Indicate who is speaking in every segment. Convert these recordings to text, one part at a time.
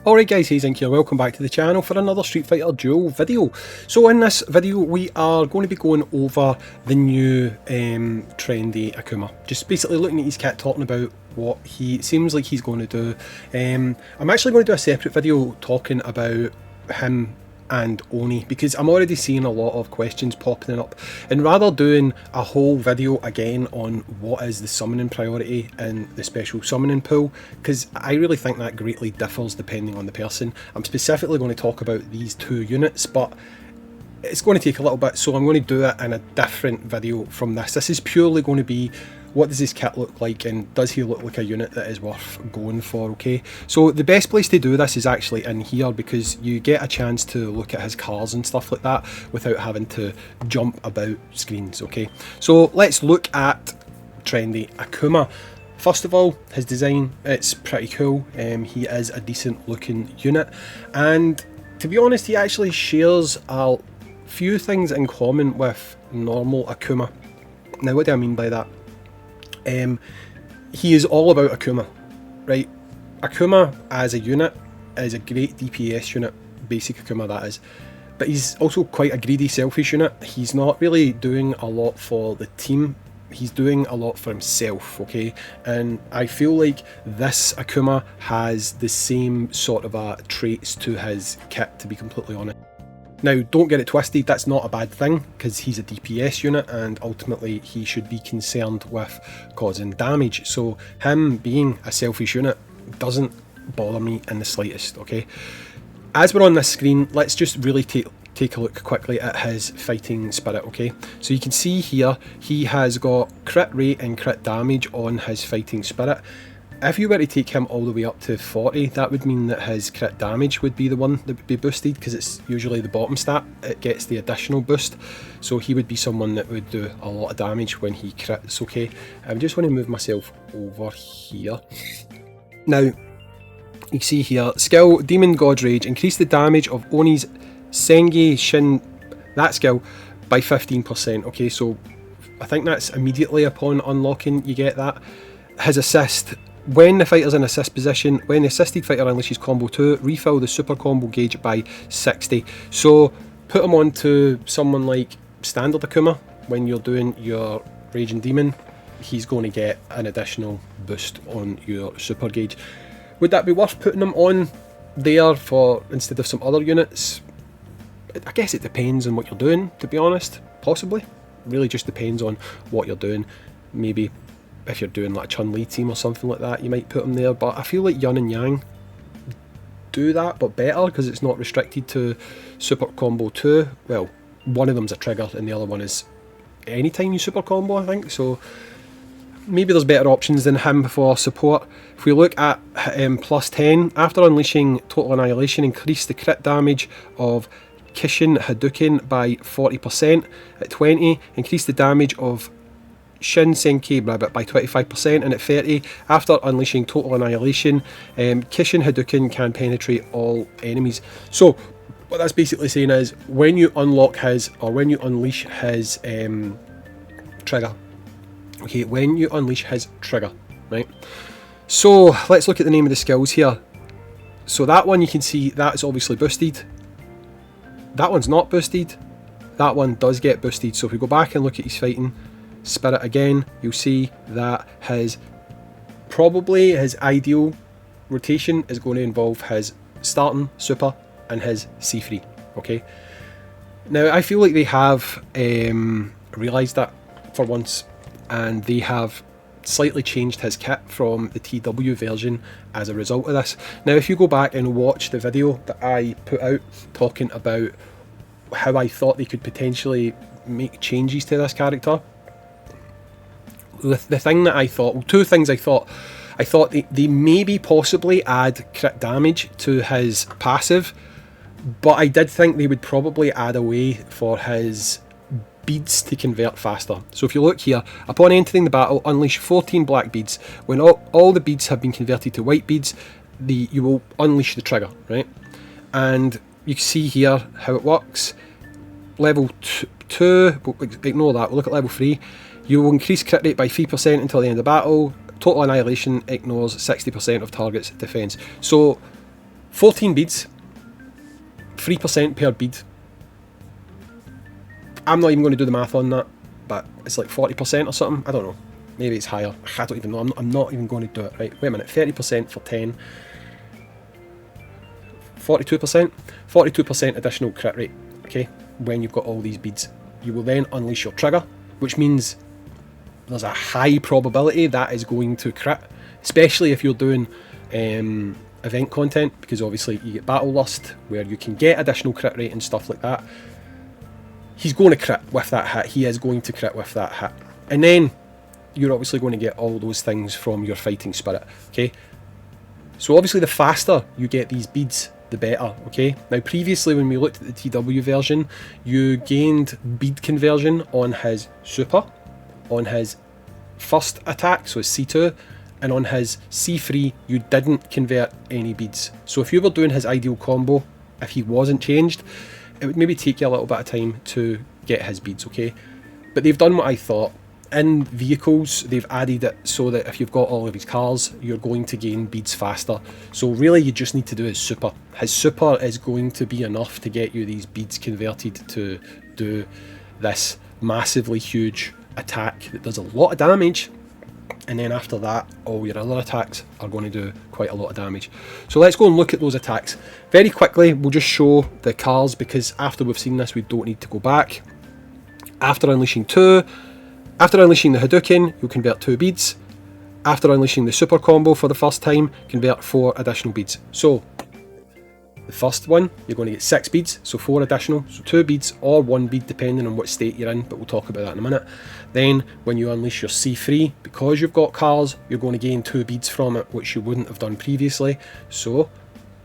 Speaker 1: Alright guys, Hayzink here, welcome back to the channel for another Street Fighter Duel video. So in this video we are going to be going over the new trendy Akuma. Just basically looking at his kit, talking about what he seems like he's going to do. I'm actually going to do a separate video talking about him and Oni, because I'm already seeing a lot of questions popping up, and rather doing a whole video again on what is the summoning priority in the special summoning pool, because I really think that greatly differs depending on the person. I'm specifically going to talk about these two units, but it's going to take a little bit, so I'm going to do it in a different video from this. This is purely going to be, what does his kit look like, and does he look like a unit that is worth going for, okay? So the best place to do this is actually in here, because you get a chance to look at his cars and stuff like that without having to jump about screens, okay? So let's look at trendy Akuma. First of all, his design, it's pretty cool. He is a decent looking unit, and to be honest, he actually shares a few things in common with normal Akuma. Now, what do I mean by that? He is all about Akuma, right? Akuma as a unit is a great DPS unit, basic Akuma that is, but he's also quite a greedy, selfish unit. He's not really doing a lot for the team, he's doing a lot for himself, okay? And I feel like this Akuma has the same sort of traits to his kit, to be completely honest. Now, don't get it twisted, that's not a bad thing, because he's a DPS unit and ultimately he should be concerned with causing damage. So him being a selfish unit doesn't bother me in the slightest, okay? As we're on this screen, let's just really take a look quickly at his fighting spirit, okay? So you can see here, he has got crit rate and crit damage on his fighting spirit. If you were to take him all the way up to 40, that would mean that his crit damage would be the one that would be boosted, because it's usually the bottom stat, it gets the additional boost. So he would be someone that would do a lot of damage when he crits, okay? I just want to move myself over here. Now, you see here, skill, Demon God Rage, increase the damage of Oni's Senge Shin, that skill, by 15%, okay? So I think that's immediately upon unlocking, you get that. His assist, when the fighter's in assist position, when the assisted fighter unleashes combo 2, refill the super combo gauge by 60. So put him on to someone like standard Akuma, when you're doing your Raging Demon, he's going to get an additional boost on your super gauge. Would that be worth putting him on there for instead of some other units? I guess it depends on what you're doing, to be honest, possibly. Really just depends on what you're doing. Maybe if you're doing like a Chun-Li team or something like that, you might put them there, but I feel like Yin and Yang do that, but better, because it's not restricted to super combo 2. Well, one of them's a trigger and the other one is anytime you super combo, I think, so maybe there's better options than him for support. If we look at plus 10, after unleashing Total Annihilation, increase the crit damage of Kishin Hadouken by 40%. At 20, increase the damage of Shin Senki by 25%, and at 30, after unleashing Total Annihilation, Kishin Hadouken can penetrate all enemies. So what that's basically saying is, when you unlock his, or when you unleash his trigger, okay, when you unleash his trigger, right? So let's look at the name of the skills here. So that one, you can see that's obviously boosted. That one's not boosted. That one does get boosted. So if we go back and look at his fighting spirit again, you'll see that his ideal rotation is going to involve his starting super and his C3, okay? Now I feel like they have realised that for once, and they have slightly changed his kit from the TW version as a result of this. Now if you go back and watch the video that I put out talking about how I thought they could potentially make changes to this character, the thing that I thought, well, two things I thought they maybe possibly add crit damage to his passive, but I did think they would probably add a way for his beads to convert faster. So if you look here, upon entering the battle, unleash 14 black beads. When all the beads have been converted to white beads, you will unleash the trigger, right? And you can see here how it works. Level 2, ignore that, we'll look at level 3. You will increase crit rate by 3% until the end of the battle. Total Annihilation ignores 60% of target's defense. So 14 beads, 3% per bead. I'm not even going to do the math on that, but it's like 40% or something. I don't know. Maybe it's higher. I don't even know. I'm not even going to do it. Right, wait a minute. 30% for 10. 42%? 42% additional crit rate, okay, when you've got all these beads. You will then unleash your trigger, which means there's a high probability that is going to crit, especially if you're doing event content, because obviously you get Battle Lust, where you can get additional crit rate and stuff like that. He's going to crit with that hit. He is going to crit with that hit. And then you're obviously going to get all those things from your fighting spirit, okay? So obviously the faster you get these beads, the better, okay? Now previously when we looked at the TW version, you gained bead conversion on his super, on his first attack, so his C2, and on his C3 you didn't convert any beads. So if you were doing his ideal combo, if he wasn't changed, it would maybe take you a little bit of time to get his beads, okay? But they've done what I thought. In vehicles, they've added it so that if you've got all of his cars, you're going to gain beads faster. So really you just need to do his super. His super is going to be enough to get you these beads converted to do this massively huge attack that does a lot of damage. And then after that, all your other attacks are going to do quite a lot of damage. So let's go and look at those attacks. Very quickly, we'll just show the cars, because after we've seen this, we don't need to go back. After unleashing the Hadouken, you'll convert 2 beads. After unleashing the super combo for the first time, convert 4 additional beads. So, the first one, you're going to get 6 beads, so 4 additional, so 2 beads or 1 bead depending on what state you're in, but we'll talk about that in a minute. Then, when you unleash your C3, because you've got cars, you're going to gain 2 beads from it, which you wouldn't have done previously. So,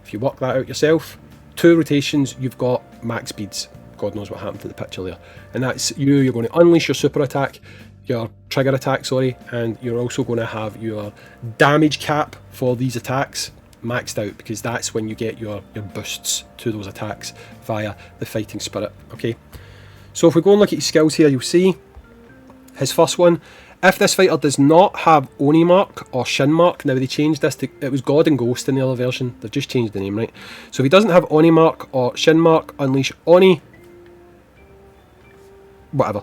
Speaker 1: if you work that out yourself, 2 rotations, you've got max beads. God knows what happened to the picture there. And that's you're going to unleash your super attack, your trigger attack, sorry, and you're also going to have your damage cap for these attacks maxed out, because that's when you get your boosts to those attacks via the fighting spirit, okay? So if we go and look at his skills here, you'll see his first one. If this fighter does not have Oni Mark or Shin Mark, now they changed this to, it was God and Ghost in the other version, they've just changed the name, right? So if he doesn't have Oni Mark or Shin Mark, unleash Oni, whatever.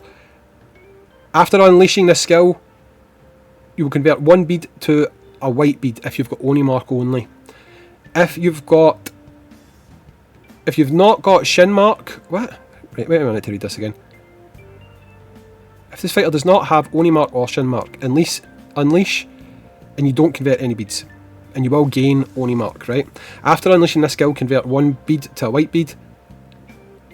Speaker 1: After unleashing this skill, you will convert 1 bead to a white bead if you've got Oni Mark only. If you've not got Shin Mark, what? Right, wait a minute to read this again. If this fighter does not have Oni Mark or Shin Mark, unleash, and you don't convert any beads, and you will gain Oni Mark, right? After unleashing this skill, convert 1 bead to a white bead.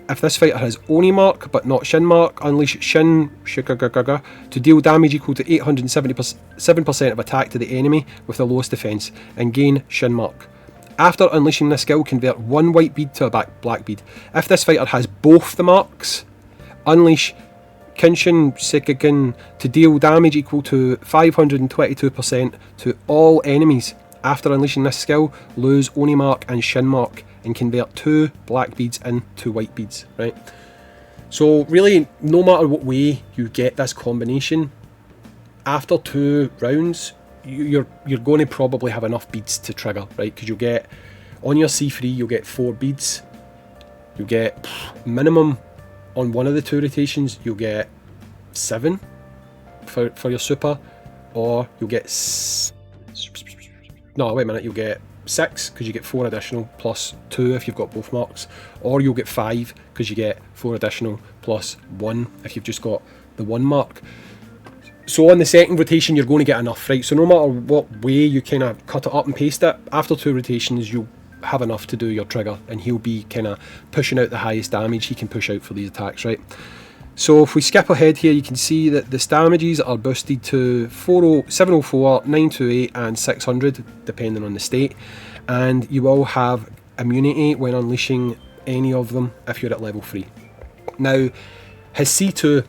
Speaker 1: If this fighter has Oni Mark but not Shin Mark, unleash Shin to deal damage equal to 877% of attack to the enemy with the lowest defense, and gain Shin Mark. After unleashing this skill, convert 1 white bead to a black bead. If this fighter has both the marks, unleash Kinshin Sekigen to deal damage equal to 522% to all enemies. After unleashing this skill, lose Oni Mark and Shin Mark and convert 2 black beads into white beads, right? So really, no matter what way you get this combination, after 2 rounds, you're going to probably have enough beads to trigger, right? Because you'll get, on your C3, you'll get 4 beads. You'll get, minimum, on one of the 2 rotations, you'll get 7 for your super, or you'll get, no, wait a minute, you'll get 6 because you get 4 additional plus 2 if you've got both marks, or you'll get 5 because you get 4 additional plus 1 if you've just got the 1 mark. So on the second rotation you're going to get enough, right? So no matter what way you kind of cut it up and paste it, after 2 rotations you'll have enough to do your trigger, and he'll be kind of pushing out the highest damage he can push out for these attacks, right? So if we skip ahead here, you can see that the damages are boosted to 704, 928 and 600 depending on the state, and you will have immunity when unleashing any of them if you're at level 3. Now his C2,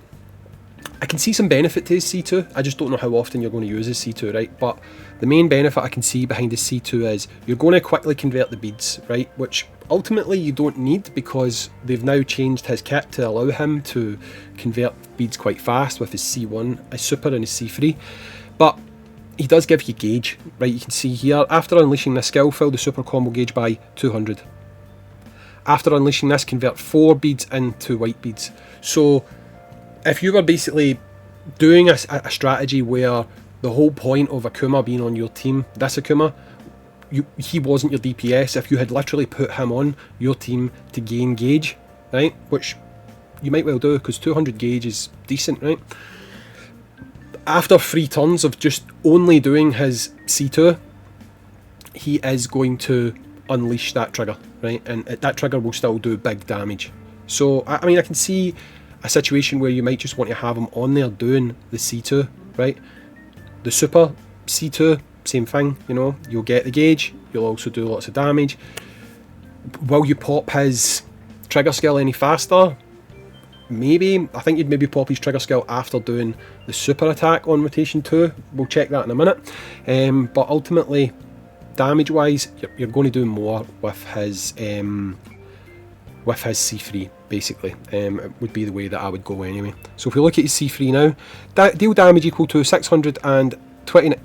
Speaker 1: I can see some benefit to his C2, I just don't know how often you're going to use his C2, right? But the main benefit I can see behind his C2 is you're going to quickly convert the beads, right? Which ultimately you don't need, because they've now changed his kit to allow him to convert beads quite fast with his C1, his super and his C3. But he does give you gauge, right? You can see here, after unleashing this skill, fill the super combo gauge by 200. After unleashing this, convert 4 beads into white beads. So if you were basically doing a strategy where the whole point of Akuma being on your team, this Akuma, he wasn't your DPS, if you had literally put him on your team to gain gauge, right? Which you might well do, because 200 gauge is decent, right? After 3 turns of just only doing his C2, he is going to unleash that trigger, right? And that trigger will still do big damage. So, I mean, I can see a situation where you might just want to have him on there doing the C2, right? The super C2, same thing, you know, you'll get the gauge, you'll also do lots of damage. Will you pop his trigger skill any faster? Maybe. I think you'd maybe pop his trigger skill after doing the super attack on rotation 2. We'll check that in a minute. But ultimately, damage wise, you're going to do more with his C3, basically. It would be the way that I would go anyway. So if we look at his C3 now, deal damage equal to 620.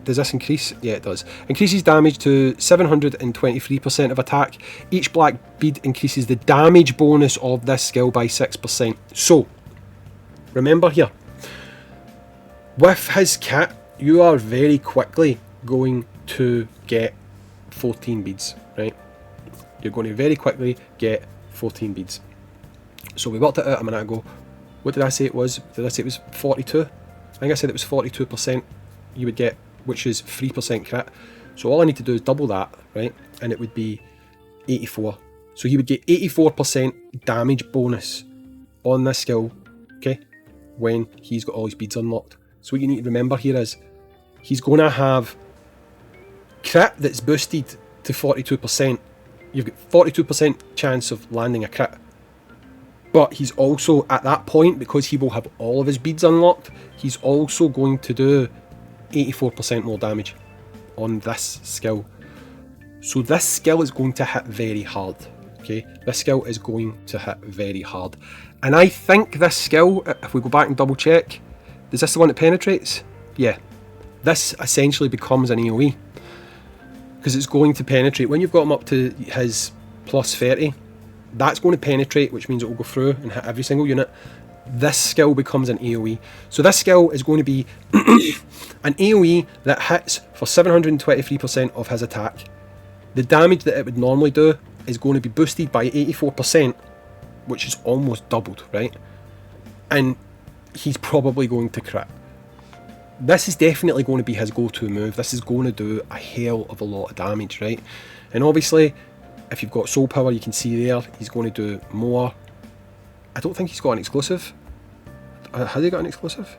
Speaker 1: Does this increase? Yeah, it does. Increases damage to 723% of attack. Each black bead increases the damage bonus of this skill by 6%. So, remember here, with his kit, you are very quickly going to get 14 beads, right? You're going to very quickly get 14 beads. So we worked it out a minute ago. What did I say it was? Did I say it was 42? I think I said it was 42%. You would get, which is 3% crit. So all I need to do is double that, right? And it would be 84. So he would get 84% damage bonus on this skill, okay, when he's got all his beads unlocked. So what you need to remember here is he's going to have crit that's boosted to 42%. You've got 42% chance of landing a crit. But he's also, at that point, because he will have all of his beads unlocked, he's also going to do 84% more damage on this skill. So this skill is going to hit very hard, okay? This skill is going to hit very hard. And I think this skill, if we go back and double check, is this the one that penetrates? Yeah. This essentially becomes an AoE, because it's going to penetrate. When you've got him up to his plus 30, that's going to penetrate, which means it will go through and hit every single unit. This skill becomes an AoE. So this skill is going to be an AoE that hits for 723% of his attack. The damage that it would normally do is going to be boosted by 84%, which is almost doubled, right? And he's probably going to crit. This is definitely going to be his go-to move. This is going to do a hell of a lot of damage, right? And obviously, if you've got soul power, you can see there, he's going to do more. I don't think he's got an exclusive. Has he got an exclusive?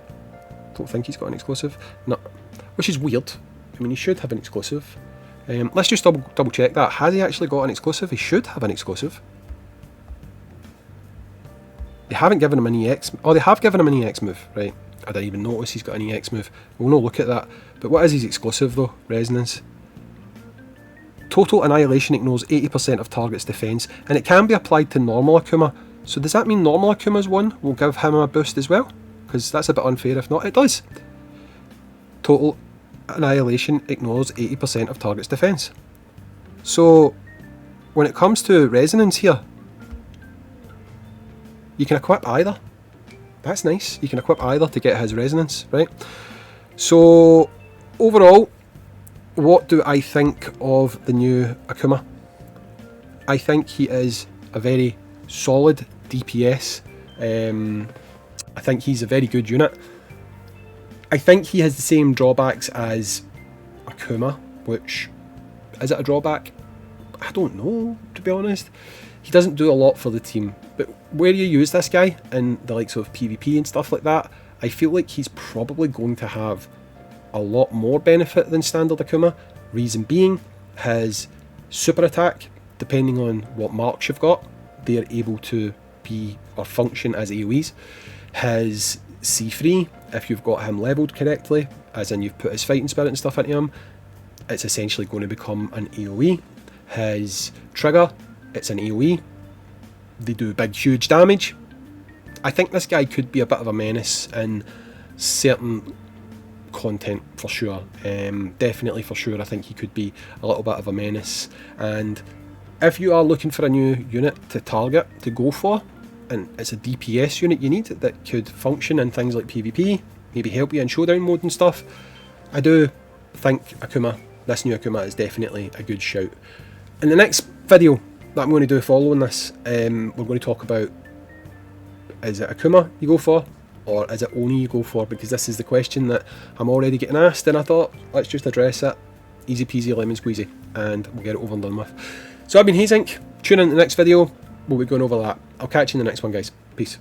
Speaker 1: Don't think he's got an exclusive. No, which is weird. I mean, he should have an exclusive. Let's just double check that. Has he actually got an exclusive? He should have an exclusive. They haven't given him an EX. Oh, they have given him an EX move, right? I didn't even notice he's got an EX move. We'll not look at that. But what is his exclusive though? Resonance. Total Annihilation ignores 80% of target's defense, and it can be applied to normal Akuma. So does that mean normal Akuma's one will give him a boost as well? Because that's a bit unfair if not. It does. Total Annihilation ignores 80% of target's defense. So when it comes to resonance here, you can equip either. That's nice. You can equip either to get his resonance, right? So overall, what do I think of the new Akuma? I think he is a very solid DPS. I think he's a very good unit. I think he has the same drawbacks as Akuma, which, is it a drawback? I don't know, to be honest. He doesn't do a lot for the team, but where you use this guy in the likes of PvP and stuff like that, I feel like he's probably going to have a lot more benefit than standard Akuma. Reason being, his super attack, depending on what marks you've got, they're able to be or function as AoEs. His C3, if you've got him leveled correctly, as in you've put his fighting spirit and stuff into him, it's essentially going to become an AoE. His trigger, it's an AoE. They do big, huge damage. I think this guy could be a bit of a menace in certain content for sure. Definitely for sure, I think he could be a little bit of a menace. And if you are looking for a new unit to target, to go for, and it's a DPS unit you need that could function in things like PvP, maybe help you in showdown mode and stuff, I do think Akuma, this new Akuma, is definitely a good shout. In the next video that I'm going to do following this, we're going to talk about, is it Akuma you go for, or is it Oni you go for? Because this is the question that I'm already getting asked, and I thought, let's just address it. Easy peasy lemon squeezy, and we'll get it over and done with. So I've been Hayzink. Tune in to the next video, we'll be going over that. I'll catch you in the next one, guys. Peace.